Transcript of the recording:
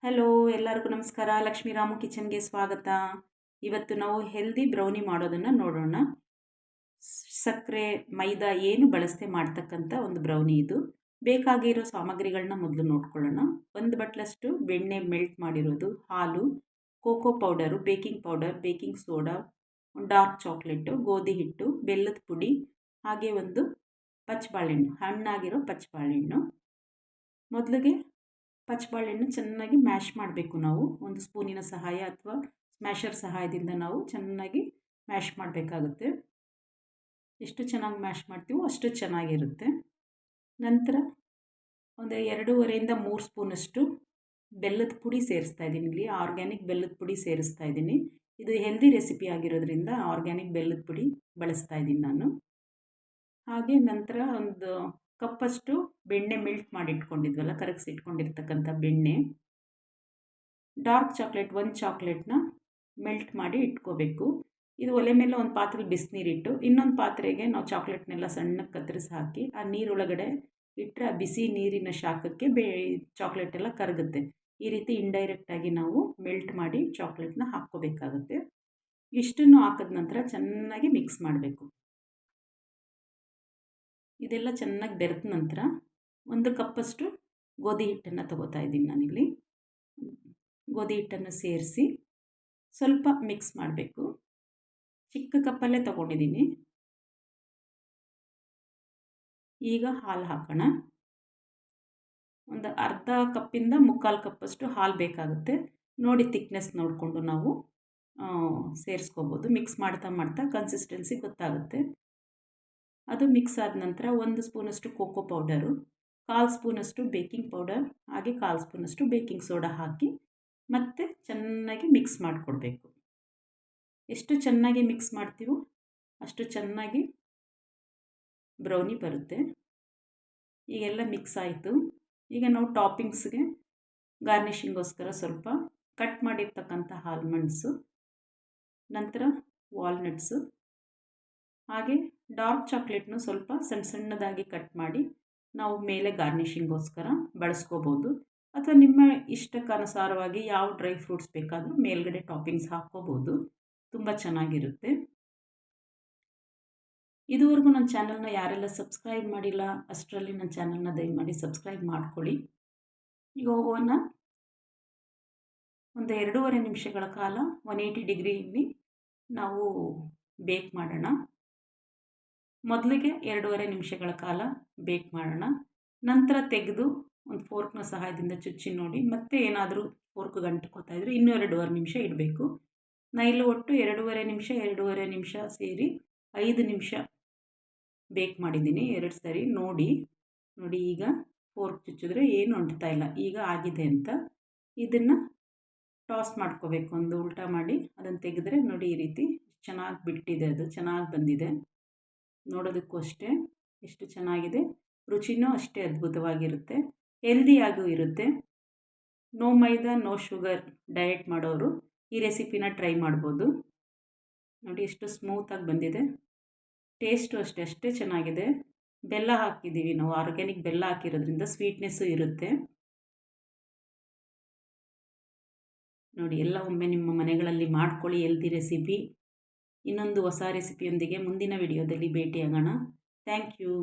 Hello, ಎಲ್ಲರಿಗೂ ನಮಸ್ಕಾರ. ಲಕ್ಷ್ಮೀ ರಾಮು ಕಿಚನ್ಗೆ ಸ್ವಾಗತ. ಇವತ್ತು ನಾವು ಹೆಲ್ದಿ ಬ್ರೌನಿ ಮಾಡೋದನ್ನು ನೋಡೋಣ. ಸಕ್ಕರೆ, ಮೈದಾ ಏನು ಬಳಸದೆ ಮಾಡ್ತಕ್ಕಂಥ ಒಂದು ಬ್ರೌನಿ ಇದು. ಬೇಕಾಗಿರೋ ಸಾಮಗ್ರಿಗಳನ್ನ ಮೊದಲು ನೋಡ್ಕೊಳ್ಳೋಣ. 1 ಬಟ್ಲಷ್ಟು ಬೆಣ್ಣೆ ಮೆಲ್ಟ್ ಮಾಡಿರೋದು, ಹಾಲು, cocoa powder, baking powder, baking soda, dark chocolate, ಗೋಧಿ ಹಿಟ್ಟು, ಬೆಲ್ಲದ ಪುಡಿ, ಹಾಗೆ ಒಂದು ಪಚ್ಚಬಾಳೆಹಣ್ಣು, ಹಣ್ಣಾಗಿರೋ ಪಚ್ಚಬಾಳೆಹಣ್ಣು. ಮೊದಲಿಗೆ ಪಚ್ಚಬಾಳೆಹಣ್ಣು ಚೆನ್ನಾಗಿ ಮ್ಯಾಶ್ ಮಾಡಬೇಕು. ನಾವು ಒಂದು ಸ್ಪೂನಿನ ಸಹಾಯ ಅಥವಾ ಸ್ಮ್ಯಾಶರ್ ಸಹಾಯದಿಂದ ನಾವು ಚೆನ್ನಾಗಿ ಮ್ಯಾಶ್ ಮಾಡಬೇಕಾಗುತ್ತೆ. ಎಷ್ಟು ಚೆನ್ನಾಗಿ ಮ್ಯಾಶ್ ಮಾಡ್ತೀವೋ ಅಷ್ಟು ಚೆನ್ನಾಗಿರುತ್ತೆ. ನಂತರ ಒಂದು 2.5 3 ಸ್ಪೂನಷ್ಟು ಬೆಲ್ಲದ ಪುಡಿ ಸೇರಿಸ್ತಾ ಇದ್ದೀನಿ. ಇಲ್ಲಿ ಆರ್ಗ್ಯಾನಿಕ್ ಬೆಲ್ಲದ ಪುಡಿ ಸೇರಿಸ್ತಾ ಇದ್ದೀನಿ. ಇದು ಹೆಲ್ದಿ ರೆಸಿಪಿ ಆಗಿರೋದ್ರಿಂದ ಆರ್ಗ್ಯಾನಿಕ್ ಬೆಲ್ಲದ ಪುಡಿ ಬಳಸ್ತಾ ಇದ್ದೀನಿ ನಾನು. ಹಾಗೆ ನಂತರ ಒಂದು ಕಪ್ಪಷ್ಟು ಬೆಣ್ಣೆ ಮೆಲ್ಟ್ ಮಾಡಿ ಇಟ್ಕೊಂಡಿದ್ವಲ್ಲ, ಕರಗಿಸಿ ಇಟ್ಕೊಂಡಿರ್ತಕ್ಕಂಥ ಬೆಣ್ಣೆ. ಡಾರ್ಕ್ ಚಾಕ್ಲೇಟ್, 1 ಚಾಕ್ಲೇಟ್ನ ಮೆಲ್ಟ್ ಮಾಡಿ ಇಟ್ಕೋಬೇಕು. ಇದು ಒಲೆ ಮೇಲೆ ಒಂದು ಪಾತ್ರೆಲಿ ಬಿಸಿನೀರಿಟ್ಟು, ಇನ್ನೊಂದು ಪಾತ್ರೆಗೆ ನಾವು ಚಾಕ್ಲೇಟ್ನೆಲ್ಲ ಸಣ್ಣಕ್ಕೆ ಕತ್ತರಿಸಿ ಹಾಕಿ ಆ ನೀರೊಳಗಡೆ ಇಟ್ಟರೆ ಆ ಬಿಸಿ ನೀರಿನ ಶಾಖಕ್ಕೆ ಚಾಕ್ಲೇಟ್ ಎಲ್ಲ ಕರಗುತ್ತೆ. ಈ ರೀತಿ ಇಂಡೈರೆಕ್ಟಾಗಿ ನಾವು ಮೆಲ್ಟ್ ಮಾಡಿ ಚಾಕ್ಲೇಟ್ನ ಹಾಕ್ಕೋಬೇಕಾಗುತ್ತೆ. ಇಷ್ಟನ್ನು ಹಾಕಿದ ನಂತರ ಚೆನ್ನಾಗಿ ಮಿಕ್ಸ್ ಮಾಡಬೇಕು. ಇದೆಲ್ಲ ಚೆನ್ನಾಗಿ ಬೆರೆದ ನಂತರ 1 ಕಪ್ಪಷ್ಟು ಗೋಧಿ ಹಿಟ್ಟನ್ನು ತಗೋತಾ ಇದ್ದೀನಿ ನಾನಿಲ್ಲಿ. ಗೋಧಿ ಹಿಟ್ಟನ್ನು ಸೇರಿಸಿ ಸ್ವಲ್ಪ ಮಿಕ್ಸ್ ಮಾಡಬೇಕು. ಚಿಕ್ಕ ಕಪ್ಪಲ್ಲೇ ತಗೊಂಡಿದ್ದೀನಿ. ಈಗ ಹಾಲು ಹಾಕೋಣ. ಒಂದು ಅರ್ಧ ಕಪ್ಪಿಂದ 3/4 ಕಪ್ಪಷ್ಟು ಹಾಲು ಬೇಕಾಗುತ್ತೆ. ನೋಡಿ ತಿಕ್ನೆಸ್ ನೋಡಿಕೊಂಡು ನಾವು ಸೇರಿಸ್ಕೋಬೋದು. ಮಿಕ್ಸ್ ಮಾಡ್ತಾ ಮಾಡ್ತಾ ಕನ್ಸಿಸ್ಟೆನ್ಸಿ ಗೊತ್ತಾಗುತ್ತೆ. ಅದು ಮಿಕ್ಸ್ ಆದ ನಂತರ 1 ಸ್ಪೂನಷ್ಟು ಕೋಕೋ ಪೌಡರು, 1/4 ಸ್ಪೂನಷ್ಟು ಬೇಕಿಂಗ್ ಪೌಡರ್, ಹಾಗೆ 1/4 ಸ್ಪೂನಷ್ಟು ಬೇಕಿಂಗ್ ಸೋಡಾ ಹಾಕಿ ಮತ್ತೆ ಚೆನ್ನಾಗಿ ಮಿಕ್ಸ್ ಮಾಡಿಕೊಡ್ಬೇಕು. ಎಷ್ಟು ಚೆನ್ನಾಗಿ ಮಿಕ್ಸ್ ಮಾಡ್ತೀವೋ ಅಷ್ಟು ಚೆನ್ನಾಗಿ ಬ್ರೌನಿ ಬರುತ್ತೆ. ಈಗೆಲ್ಲ ಮಿಕ್ಸ್ ಆಯಿತು. ಈಗ ನಾವು ಟಾಪಿಂಗ್ಸ್ಗೆ ಗಾರ್ನಿಷಿಂಗೋಸ್ಕರ ಸ್ವಲ್ಪ ಕಟ್ ಮಾಡಿರ್ತಕ್ಕಂಥ ಆಲ್ಮಂಡ್ಸು, ನಂತರ ವಾಲ್ನಟ್ಸು, ಹಾಗೆ ಡಾರ್ಕ್ ಚಾಕ್ಲೇಟ್ನು ಸ್ವಲ್ಪ ಸಣ್ಣ ಸಣ್ಣದಾಗಿ ಕಟ್ ಮಾಡಿ ನಾವು ಮೇಲೆ ಗಾರ್ನಿಷಿಂಗೋಸ್ಕರ ಬಳಸ್ಕೋಬೋದು. ಅಥವಾ ನಿಮ್ಮ ಇಷ್ಟಕ್ಕನುಸಾರವಾಗಿ ಯಾವ ಡ್ರೈ ಫ್ರೂಟ್ಸ್ ಬೇಕಾದರೂ ಮೇಲ್ಗಡೆ ಟಾಪಿಂಗ್ಸ್ ಹಾಕ್ಕೋಬೋದು. ತುಂಬ ಚೆನ್ನಾಗಿರುತ್ತೆ. ಇದುವರೆಗೂ ನನ್ನ ಚಾನಲ್ನ ಯಾರೆಲ್ಲ ಸಬ್ಸ್ಕ್ರೈಬ್ ಮಾಡಿಲ್ಲ ಅಷ್ಟರಲ್ಲಿ ನನ್ನ ಚಾನಲ್ನ ದಯಮಾಡಿ ಸಬ್ಸ್ಕ್ರೈಬ್ ಮಾಡ್ಕೊಳ್ಳಿ. ಈಗ ಓವನ್ನ ಒಂದು 2.5 ನಿಮಿಷಗಳ ಕಾಲ 180 ಡಿಗ್ರಿಯಲ್ಲಿ ನಾವು ಬೇಕ್ ಮಾಡೋಣ. ಮೊದಲಿಗೆ 2.5 ನಿಮಿಷಗಳ ಕಾಲ ಬೇಕ್ ಮಾಡೋಣ. ನಂತರ ತೆಗೆದು ಒಂದು ಫೋರ್ಕ್ನ ಸಹಾಯದಿಂದ ಚುಚ್ಚಿ ನೋಡಿ, ಮತ್ತೆ ಏನಾದರೂ ಫೋರ್ಕ್ ಗಂಟ್ಕೋತಾ ಇದ್ದರೆ ಇನ್ನೂ 2.5 ನಿಮಿಷ ಇಡಬೇಕು. ನಾನು ಇಲ್ಲಿ ಒಟ್ಟು 2.5 ನಿಮಿಷ ಸೇರಿ 5 ನಿಮಿಷ ಬೇಕ್ ಮಾಡಿದ್ದೀನಿ 2 ಸರಿ. ನೋಡಿ ಈಗ ಫೋರ್ಕ್ ಚುಚ್ಚಿದ್ರೆ ಏನು ಅಂಟ್ತಾ ಇಲ್ಲ. ಈಗ ಆಗಿದೆ ಅಂತ ಇದನ್ನು ಟಾಸ್ ಮಾಡ್ಕೋಬೇಕು. ಒಂದು ಉಲ್ಟಾ ಮಾಡಿ ಅದನ್ನು ತೆಗೆದ್ರೆ ನೋಡಿ ಈ ರೀತಿ ಚೆನ್ನಾಗಿ ಬಿಟ್ಟಿದೆ. ಅದು ಚೆನ್ನಾಗಿ ಬಂದಿದೆ. ನೋಡೋದಕ್ಕೂ ಅಷ್ಟೇ ಎಷ್ಟು ಚೆನ್ನಾಗಿದೆ. ರುಚಿನೂ ಅಷ್ಟೇ ಅದ್ಭುತವಾಗಿರುತ್ತೆ. ಹೆಲ್ದಿಯಾಗೂ ಇರುತ್ತೆ. ನೋ ಮೈದಾ ನೋ ಶುಗರ್ ಡಯಟ್ ಮಾಡೋರು ಈ ರೆಸಿಪಿನ ಟ್ರೈ ಮಾಡ್ಬೋದು. ನೋಡಿ ಎಷ್ಟು ಸ್ಮೂತಾಗಿ ಬಂದಿದೆ. ಟೇಸ್ಟು ಅಷ್ಟೇ ಚೆನ್ನಾಗಿದೆ. ಬೆಲ್ಲ ಹಾಕಿದ್ದೀವಿ ನಾವು, ಆರ್ಗ್ಯಾನಿಕ್ ಬೆಲ್ಲ ಹಾಕಿರೋದ್ರಿಂದ ಸ್ವೀಟ್ನೆಸ್ಸು ಇರುತ್ತೆ. ನೋಡಿ ಎಲ್ಲ ಒಮ್ಮೆ ನಿಮ್ಮ ಮನೆಗಳಲ್ಲಿ ಮಾಡ್ಕೊಳ್ಳಿ ಹೆಲ್ದಿ ರೆಸಿಪಿ. ಇನ್ನೊಂದು ಹೊಸ ರೆಸಿಪಿಯೊಂದಿಗೆ ಮುಂದಿನ ವಿಡಿಯೋದಲ್ಲಿ ಭೇಟಿಯಾಗೋಣ. Thank you.